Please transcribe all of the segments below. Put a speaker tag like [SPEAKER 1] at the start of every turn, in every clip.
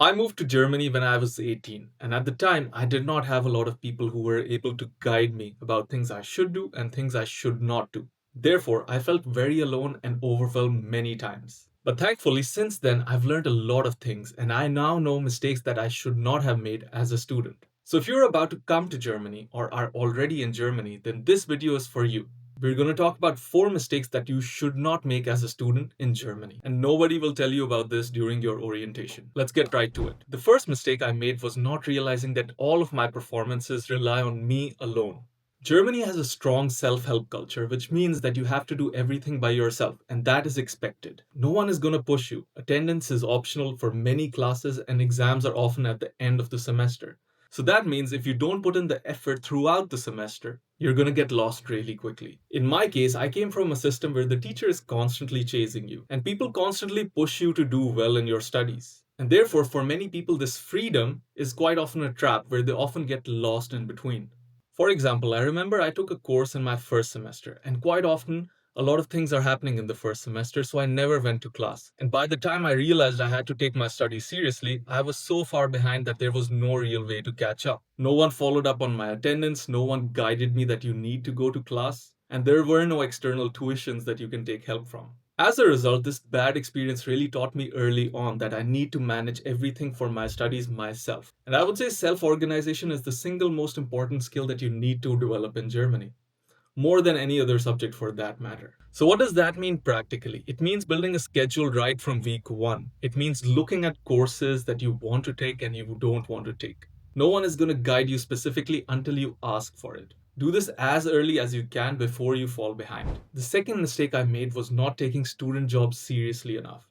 [SPEAKER 1] I moved to Germany when I was 18, and at the time, I did not have a lot of people who were able to guide me about things I should do and things I should not do. Therefore, I felt very alone and overwhelmed many times. But thankfully, since then, I've learned a lot of things, and I now know mistakes that I should not have made as a student. So if you're about to come to Germany or are already in Germany, then this video is for you. We're going to talk about 4 mistakes that you should not make as a student in Germany. And nobody will tell you about this during your orientation. Let's get right to it. The first mistake I made was not realizing that all of my performances rely on me alone. Germany has a strong self help culture, which means that you have to do everything by yourself, and that is expected. No one is going to push you. Attendance is optional for many classes, and exams are often at the end of the semester. So that means if you don't put in the effort throughout the semester, you're going to get lost really quickly. In my case, I came from a system where the teacher is constantly chasing you, and people constantly push you to do well in your studies. And therefore, for many people, this freedom is quite often a trap where they often get lost in between. For example, I remember I took a course in my first semester, and quite often a lot of things are happening in the first semester, so I never went to class. And by the time I realized I had to take my studies seriously, I was so far behind that there was no real way to catch up. No one followed up on my attendance, no one guided me that you need to go to class, and there were no external tuitions that you can take help from. As a result, this bad experience really taught me early on that I need to manage everything for my studies myself. And I would say self organization is the single most important skill that you need to develop in Germany more than any other subject for that matter. So, what does that mean practically? It means building a schedule right from week one. It means looking at courses that you want to take and you don't want to take. No one is going to guide you specifically until you ask for it. Do this as early as you can before you fall behind. The second mistake I made was not taking student jobs seriously enough.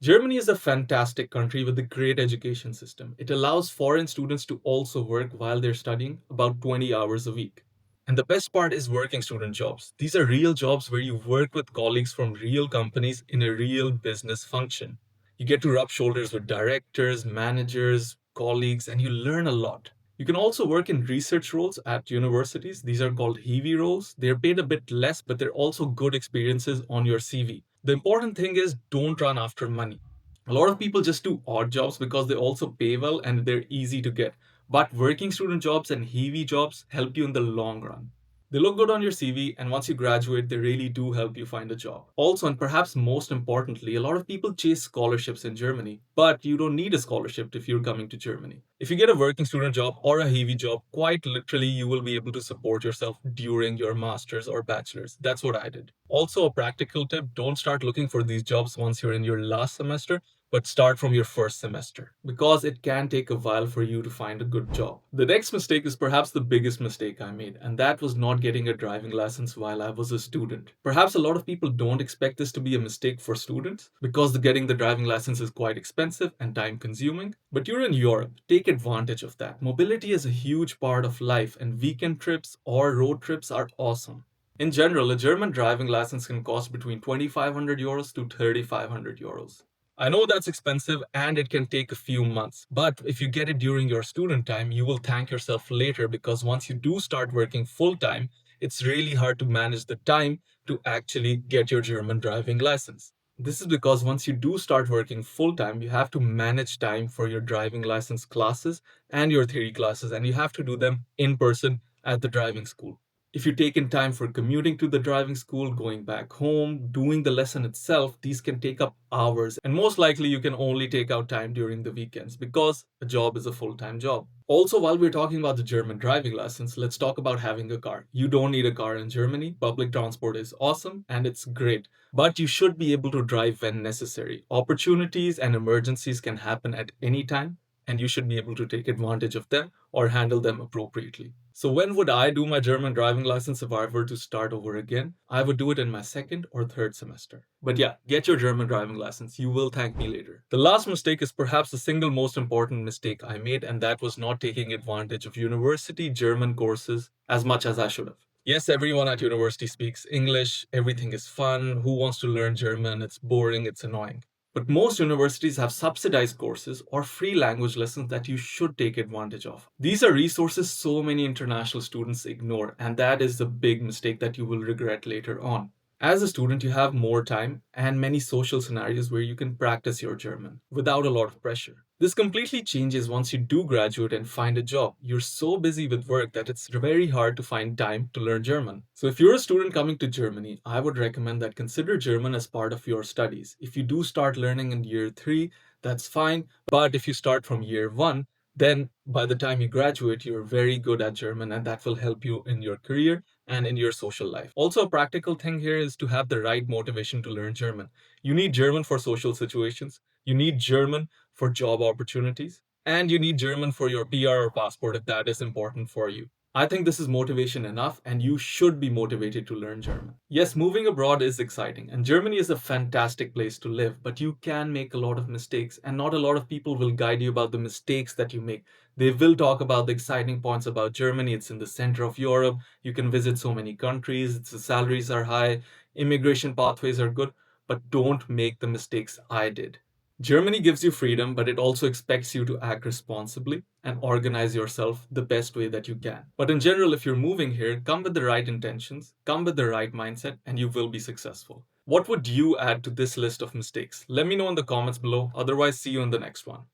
[SPEAKER 1] Germany is a fantastic country with a great education system. It allows foreign students to also work while they're studying about 20 hours a week. And the best part is working student jobs. These are real jobs where you work with colleagues from real companies in a real business function. You get to rub shoulders with directors, managers, colleagues, and you learn a lot. You can also work in research roles at universities. These are called Heavy roles. They're paid a bit less, but they're also good experiences on your CV. The important thing is don't run after money. A lot of people just do odd jobs because they also pay well and they're easy to get. But working student jobs and heavy jobs help you in the long run. They look good on your CV, and once you graduate, they really do help you find a job. Also, and perhaps most importantly, a lot of people chase scholarships in Germany, but you don't need a scholarship if you're coming to Germany. If you get a working student job or a heavy job, quite literally, you will be able to support yourself during your master's or bachelor's. That's what I did. Also, a practical tip, don't start looking for these jobs once you're in your last semester, but start from your first semester because it can take a while for you to find a good job. The next mistake is perhaps the biggest mistake I made, and that was not getting a driving license while I was a student. Perhaps a lot of people don't expect this to be a mistake for students because getting the driving license is quite expensive and time consuming, but you're in Europe, take advantage of that. Mobility is a huge part of life, and weekend trips or road trips are awesome. In general, a German driving license can cost between 2,500 euros to 3,500 euros. I know that's expensive and it can take a few months, but if you get it during your student time, you will thank yourself later because once you do start working full time, it's really hard to manage the time to actually get your German driving license. This is because once you do start working full time, you have to manage time for your driving license classes and your theory classes, and you have to do them in person at the driving school. If you take in time for commuting to the driving school, going back home, doing the lesson itself, these can take up hours. And most likely, you can only take out time during the weekends because a job is a full time job. Also, while we're talking about the German driving license, let's talk about having a car. You don't need a car in Germany. Public transport is awesome and it's great. But you should be able to drive when necessary. Opportunities and emergencies can happen at any time, and you should be able to take advantage of them or handle them appropriately. So, when would I do my German driving license if I were to start over again? I would do it in my second or third semester. But yeah, get your German driving license. You will thank me later. The last mistake is perhaps the single most important mistake I made, and that was not taking advantage of university German courses as much as I should have. Yes, everyone at university speaks English, everything is fun. Who wants to learn German? It's boring, it's annoying. But most universities have subsidized courses or free language lessons that you should take advantage of. These are resources so many international students ignore, and that is the big mistake that you will regret later on. As a student, you have more time and many social scenarios where you can practice your German without a lot of pressure. This completely changes once you do graduate and find a job. You're so busy with work that it's very hard to find time to learn German. So, if you're a student coming to Germany, I would recommend that consider German as part of your studies. If you do start learning in year 3, that's fine. But if you start from year 1, then by the time you graduate, you're very good at German, and that will help you in your career and in your social life. Also, a practical thing here is to have the right motivation to learn German. You need German for social situations, you need German for job opportunities, and you need German for your PR or passport if that is important for you. I think this is motivation enough, and you should be motivated to learn German. Yes, moving abroad is exciting, and Germany is a fantastic place to live, but you can make a lot of mistakes, and not a lot of people will guide you about the mistakes that you make. They will talk about the exciting points about Germany. It's in the center of Europe. You can visit so many countries. The salaries are high. Immigration pathways are good. But don't make the mistakes I did. Germany gives you freedom, but it also expects you to act responsibly and organize yourself the best way that you can. But in general, if you're moving here, come with the right intentions, come with the right mindset, and you will be successful. What would you add to this list of mistakes? Let me know in the comments below. Otherwise, see you in the next one.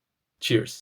[SPEAKER 1] Cheers.